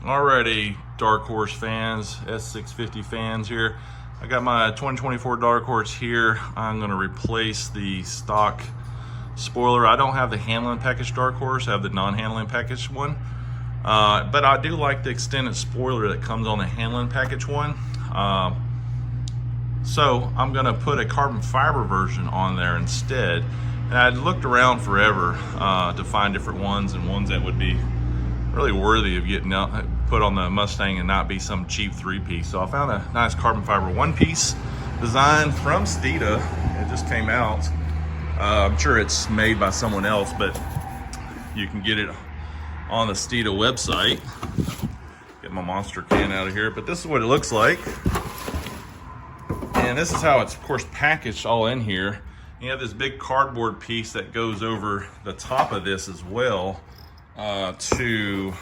Alrighty, Darkhorse fans, S650 fans here. I got my 2024 Darkhorse here. I'm going to replace the stock spoiler. I don't have the handling package Darkhorse, I have the non-handling package one. But I do like the extended spoiler that comes on the handling package one. So I'm going to put a carbon fiber version on there instead. And I looked around forever to find different ones and ones that would be really worthy of getting put on the Mustang and not be some cheap three-piece. So I found a nice carbon fiber one-piece design from Steeda. It just came out. I'm sure it's made by someone else, but you can get it on the Steeda website. Get my monster can out of here, but this is what it looks like. And this is how it's, of course, packaged all in here. You have this big cardboard piece that goes over the top of this as well to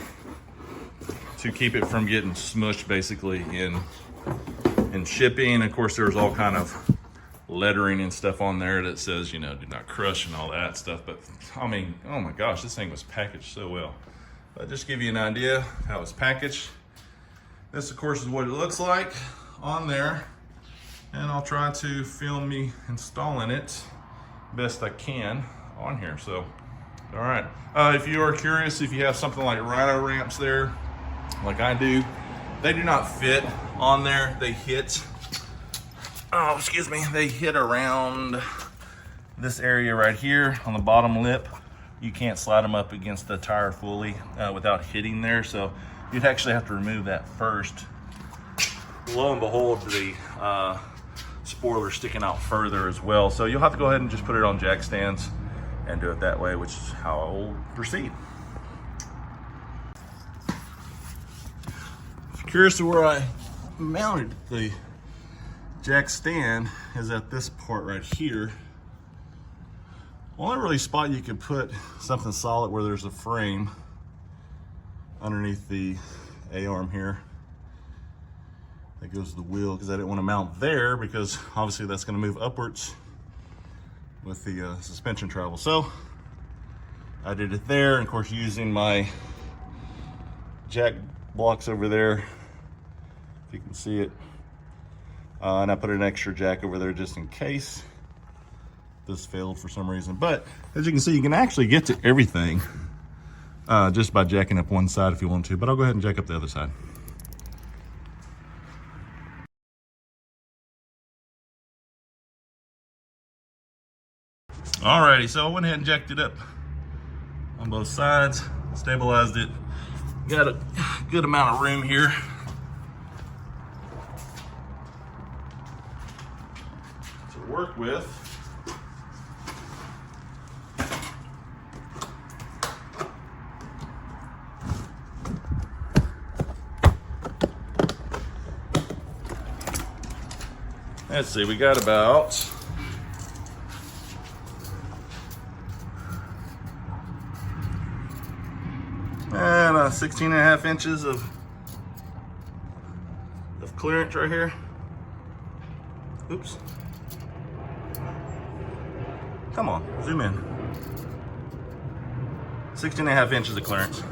keep it from getting smushed basically in shipping. Of course, there's all kind of lettering and stuff on there that says, you know, do not crush and all that stuff. But I mean, oh my gosh, this thing was packaged so well. But just give you an idea how it's packaged. This, of course, is what it looks like on there. And I'll try to film me installing it best I can on here. So, all right. If you are curious, if you have something like rhino ramps there, like I do, they do not fit on there. They hit, oh, excuse me, they hit around this area right here on the bottom lip. You can't slide them up against the tire fully without hitting there. So you'd actually have to remove that first. Lo and behold, the spoiler sticking out further as well. So you'll have to go ahead and just put it on jack stands and do it that way, which is how I will proceed. If you're curious to where I mounted the jack stand is at this part right here. Only really spot you could put something solid where there's a frame underneath the A-arm here that goes to the wheel, because I didn't want to mount there because obviously that's going to move upwards with the suspension travel. So I did it there, and of course using my jack blocks over there, if you can see it, and I put an extra jack over there just in case this failed for some reason. But as you can see, you can actually get to everything just by jacking up one side if you want to, but I'll go ahead and jack up the other side. Alrighty, so I went ahead and jacked it up on both sides, stabilized it. Got a good amount of room here. To work with. Let's see, we got about 16.5 inches of clearance right here. Oops. Come on, zoom in. 16.5 inches of clearance.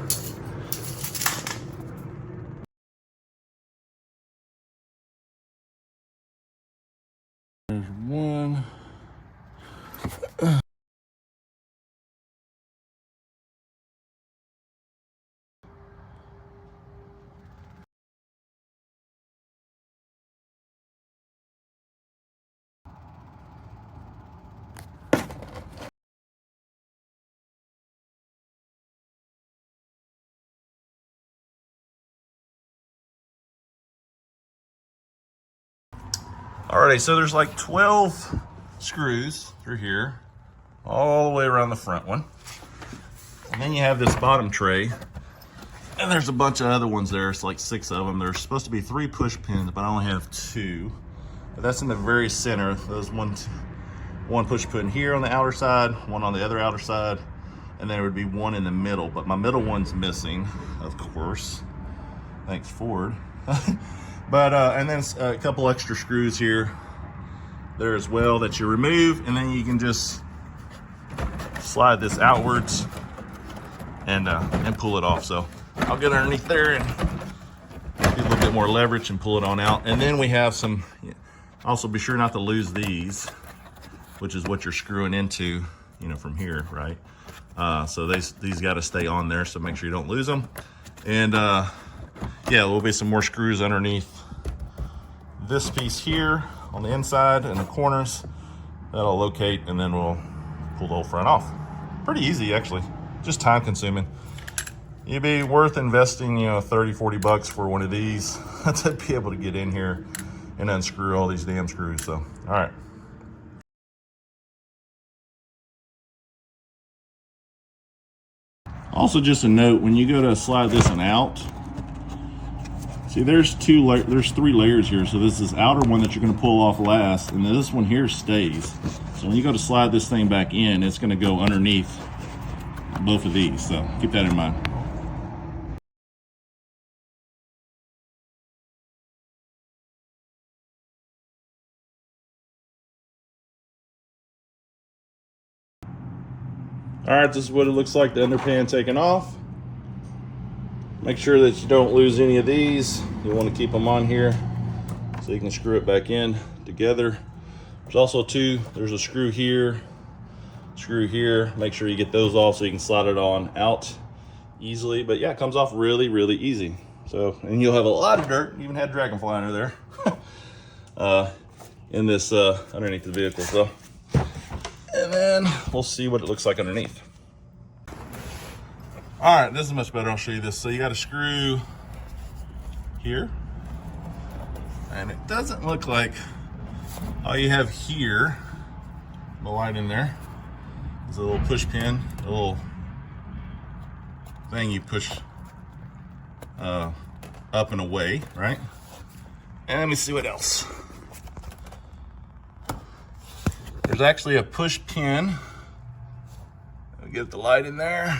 There's one. Alrighty, so there's like 12 screws through here, all the way around the front one. And then you have this bottom tray, and there's a bunch of other ones there. It's like 6 of them. There's supposed to be 3 push pins, but I only have 2. But that's in the very center. There's one push pin here on the outer side, one on the other outer side, and then there would be one in the middle. But my middle one's missing, of course. Thanks, Ford. But, and then a couple extra screws here there as well that you remove, and then you can just slide this outwards and pull it off. So I'll get underneath there and bit more leverage and pull it on out. And then we have some, also be sure not to lose these, which is what you're screwing into, you know, from here, right? So these got to stay on there, so make sure you don't lose them. And yeah, there'll be some more screws underneath this piece here on the inside and the corners. That'll locate, and then we'll pull the whole front off. Pretty easy, actually, just time consuming. It'd be worth investing, you know, 30, 40 bucks for one of these to be able to get in here and unscrew all these damn screws. So, all right. Also, just a note, when you go to slide this one out, see there's three layers here. So this is outer one that you're gonna pull off last, and then this one here stays. So when you go to slide this thing back in, it's gonna go underneath both of these. So keep that in mind. All right, this is what it looks like, the underpan taken off. Make sure that you don't lose any of these. You want to keep them on here so you can screw it back in together. There's also there's a screw here, screw here. Make sure you get those off so you can slide it on out easily. But yeah, it comes off really, really easy. So, and you'll have a lot of dirt. You even had dragonfly under there in this underneath the vehicle. So. And then we'll see what it looks like underneath. All right, this is much better. I'll show you this. So you got a screw here, and it doesn't look like all you have here, the light in there, is a little push pin, a little thing you push up and away, right? And let me see what else. There's actually a push pin. Let me get the light in there.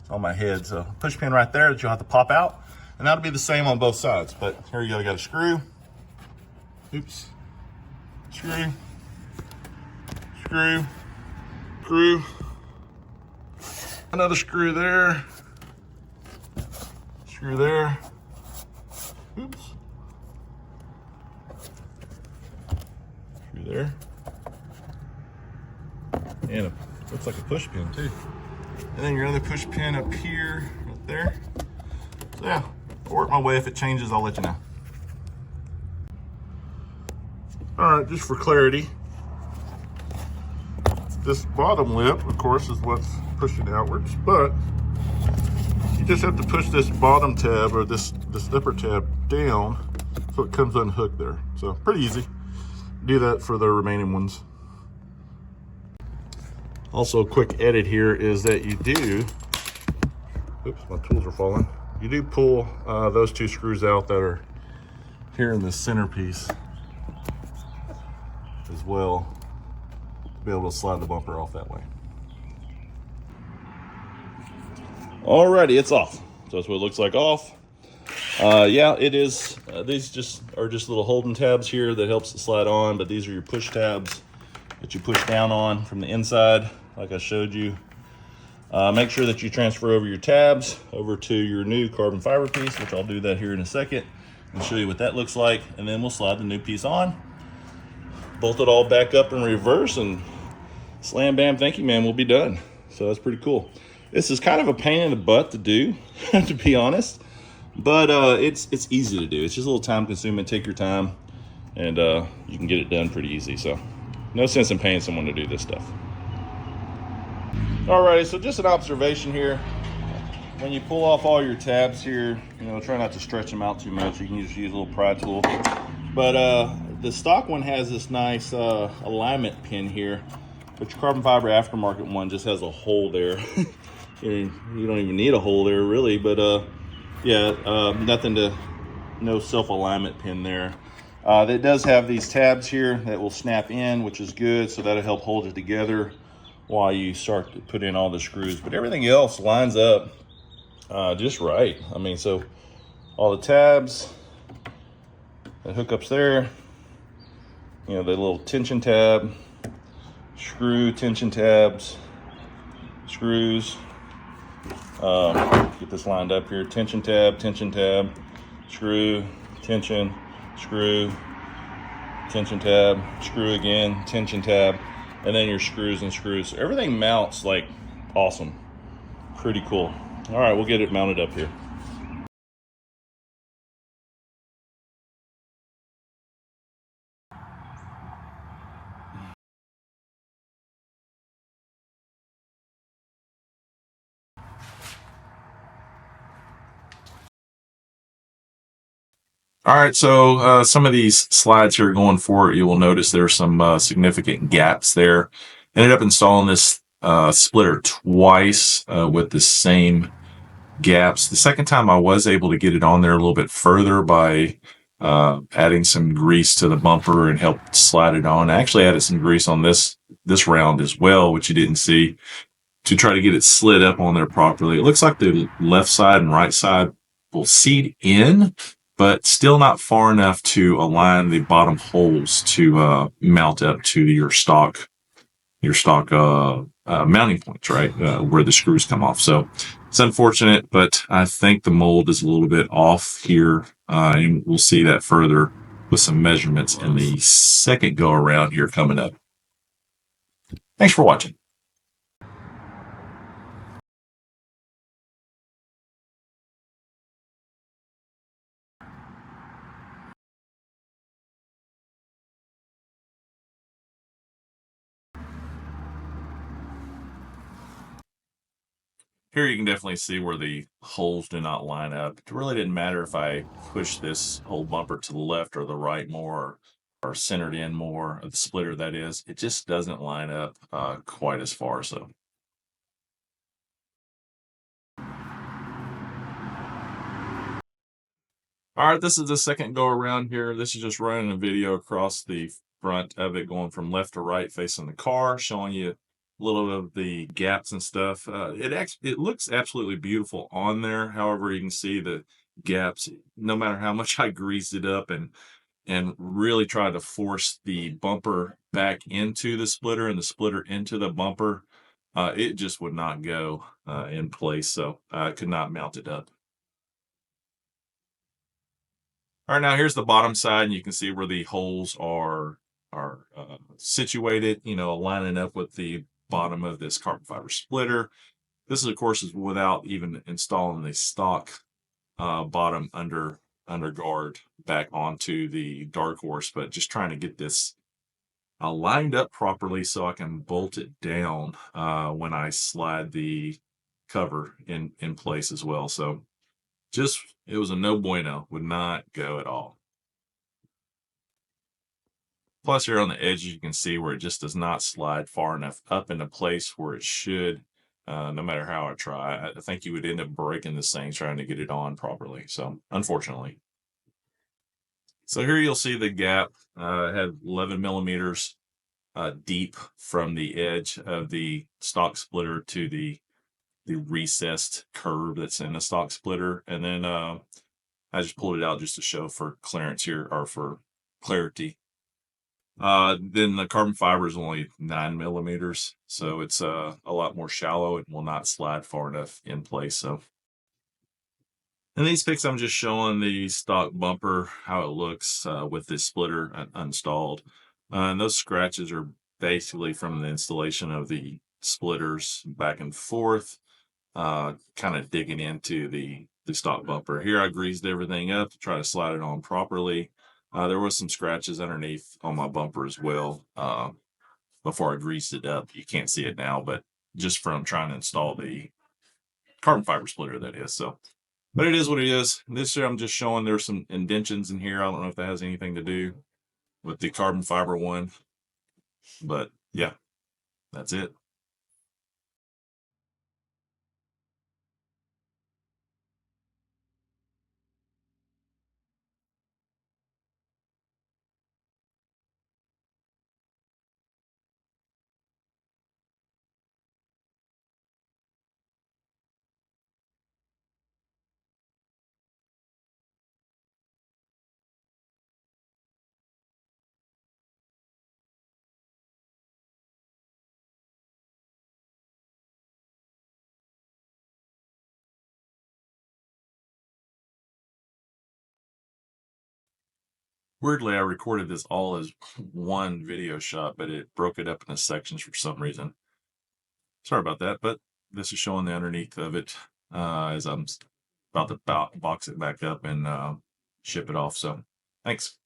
It's on my head, so push pin right there that you'll have to pop out, and that'll be the same on both sides. But here you go, you got a screw. Oops. Screw. Screw. Screw. Another screw there. Screw there. Oops. Screw there. And it looks like a push pin too. And then your other push pin up here, right there. So yeah, I'll work my way. If it changes, I'll let you know. All right, just for clarity, this bottom lip, of course, is what's pushing outwards, but you just have to push this bottom tab or this upper tab down so it comes unhooked there. So pretty easy. Do that for the remaining ones. Also, a quick edit here is that you do, oops, my tools are falling. You do pull those two screws out that are here in the centerpiece as well, to be able to slide the bumper off that way. Alrighty, it's off. So that's what it looks like off. Yeah, it is. These are just little holding tabs here that helps it slide on, but these are your push tabs that you push down on from the inside, like I showed you. Make sure that you transfer over your tabs over to your new carbon fiber piece, which I'll do that here in a second and show you what that looks like. And then we'll slide the new piece on, bolt it all back up in reverse, and slam bam, thank you, man, we'll be done. So that's pretty cool. This is kind of a pain in the butt to do, to be honest, but it's easy to do. It's just a little time consuming. Take your time, and you can get it done pretty easy. So no sense in paying someone to do this stuff. Alrighty, so just an observation here. When you pull off all your tabs here, you know, try not to stretch them out too much. You can just use a little pry tool. But the stock one has this nice alignment pin here, but your carbon fiber aftermarket one just has a hole there. You don't even need a hole there really, but yeah, no self-alignment pin there. It does have these tabs here that will snap in, which is good, so that'll help hold it together while you start to put in all the screws. But everything else lines up just right. I mean, so all the tabs, the hookups there, you know, the little tension tab, screw tension tabs, screws. Get this lined up here, tension tab, screw, tension, screw, tension tab, screw again, tension tab, and then your screws and screws. Everything mounts like awesome. Pretty cool. All right, we'll get it mounted up here. All right, so some of these slides here going forward, you will notice there's some significant gaps there. Ended up installing this splitter twice with the same gaps. The second time I was able to get it on there a little bit further by adding some grease to the bumper and helped slide it on. I actually added some grease on this round as well, which you didn't see, to try to get it slid up on there properly. It looks like the left side and right side will seat in, but still not far enough to align the bottom holes to mount up to your stock mounting points, right, where the screws come off. So it's unfortunate, but I think the mold is a little bit off here, and we'll see that further with some measurements in the second go around here coming up. Thanks for watching. Here you can definitely see where the holes do not line up. It really didn't matter if I pushed this whole bumper to the left or the right more, or centered in more of the splitter, that is. It just doesn't line up quite as far. So all right, this is the second go around here. This is just running a video across the front of it, going from left to right facing the car, showing you a little bit of the gaps and stuff. It looks absolutely beautiful on there. However, you can see the gaps. No matter how much I greased it up and really tried to force the bumper back into the splitter and the splitter into the bumper, it just would not go in place. So I could not mount it up. All right, now here's the bottom side, and you can see where the holes are situated, lining up with the bottom of this carbon fiber splitter. This is, of course, is without even installing the stock bottom under guard back onto the Darkhorse, but just trying to get this lined up properly so I can bolt it down when I slide the cover in place as well. So it was a no bueno, would not go at all. Plus here on the edges, you can see where it just does not slide far enough up into place where it should, no matter how I try. I think you would end up breaking this thing trying to get it on properly. So unfortunately. So here you'll see the gap. Had 11 millimeters deep from the edge of the stock splitter to the recessed curve that's in the stock splitter. And then I just pulled it out just to show for clearance here, or for clarity. Then the carbon fiber is only 9 millimeters, so it's a lot more shallow. It will not slide far enough in place. So in these pics, I'm just showing the stock bumper, how it looks with this splitter installed. And those scratches are basically from the installation of the splitters back and forth, kind of digging into the stock bumper. Here I greased everything up to try to slide it on properly. There was some scratches underneath on my bumper as well before I greased it up. You can't see it now, but just from trying to install the carbon fiber splitter, that is. So, but it is what it is. This year I'm just showing there's some indentions in here. I don't know if that has anything to do with the carbon fiber one, but yeah, that's it. Weirdly, I recorded this all as one video shot, but it broke it up into sections for some reason. Sorry about that, but this is showing the underneath of it as I'm about to box it back up and ship it off. So thanks.